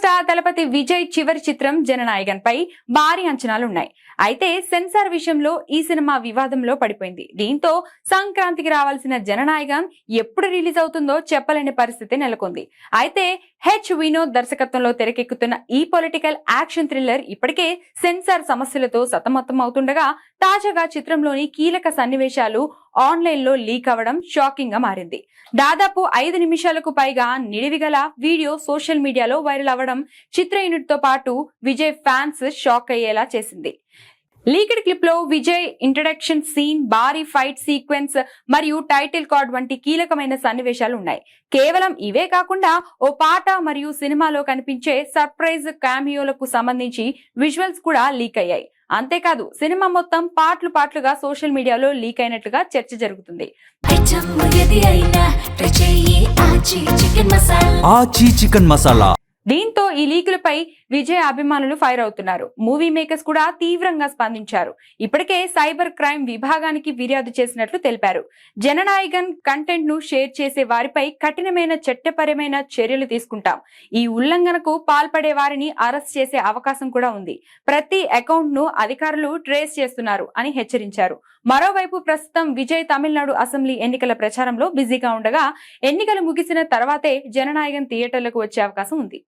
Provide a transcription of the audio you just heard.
Star Thalapathy Vijay చివరి చిత్రం జననాయగన్ పై భారీ అంచనాలున్నాయి. అయితే సెన్సార్ విషయంలో ఈ సినిమా వివాదంలో పడిపోయింది. దీంతో సంక్రాంతికి రావాల్సిన జననాయగన్ ఎప్పుడు రిలీజ్ అవుతుందో చెప్పలేని పరిస్థితి నెలకొంది. అయితే వినోద్ దర్శకత్వంలో తెరకెక్కుతున్న ఈ పొలిటికల్ యాక్షన్ థ్రిల్లర్ ఇప్పటికే సెన్సార్ సమస్యలతో సతమతం అవుతుండగా తాజాగా చిత్రంలోని కీలక సన్నివేశాలు ఆన్లైన్ లో లీక్ అవ్వడం షాకింగ్ గా మారింది. దాదాపు 5 నిమిషాలకు పైగా నిడివిగల వీడియో సోషల్ మీడియాలో వైరల్ అవ్వడం చిత్ర యూనిట్ తో పాటు విజయ్ ఫ్యాన్స్ షాక్ అయ్యేలా చేసింది. లీక్డ్ క్లిప్ లో విజయ్ ఇంట్రడక్షన్ సీన్, భారీ ఫైట్ సీక్వెన్స్ మరియు టైటిల్ కార్డ్ వంటి కీలకమైన సన్నివేశాలు ఉన్నాయి. కేవలం ఇవే కాకుండా ఓ పాట మరియు సినిమాలో కనిపించే సర్ప్రైజ్ క్యామియోలకు సంబంధించి విజువల్స్ కూడా లీక్ అయ్యాయి. అంతేకాదు సినిమా మొత్తం పాటలుగా సోషల్ మీడియాలో లీక్ అయినట్లుగా చర్చ జరుగుతుంది. దీంతో ఈ లీకులపై విజయ్ అభిమానులు ఫైర్ అవుతున్నారు. మూవీ మేకర్స్ కూడా తీవ్రంగా స్పందించారు. ఇప్పటికే సైబర్ క్రైమ్ విభాగానికి ఫిర్యాదు చేసినట్లు తెలిపారు. జననాయగన్ కంటెంట్ ను షేర్ చేసే వారిపై కఠినమైన చట్టపరమైన చర్యలు తీసుకుంటాం. ఈ ఉల్లంఘనకు పాల్పడే వారిని అరెస్ట్ చేసే అవకాశం కూడా ఉంది. ప్రతి అకౌంట్ ను అధికారులు ట్రేస్ చేస్తున్నారు అని హెచ్చరించారు. మరోవైపు ప్రస్తుతం విజయ్ తమిళనాడు అసెంబ్లీ ఎన్నికల ప్రచారంలో బిజీగా ఉండగా ఎన్నికలు ముగిసిన తర్వాతే జననాయగన్ థియేటర్లకు వచ్చే అవకాశం ఉంది.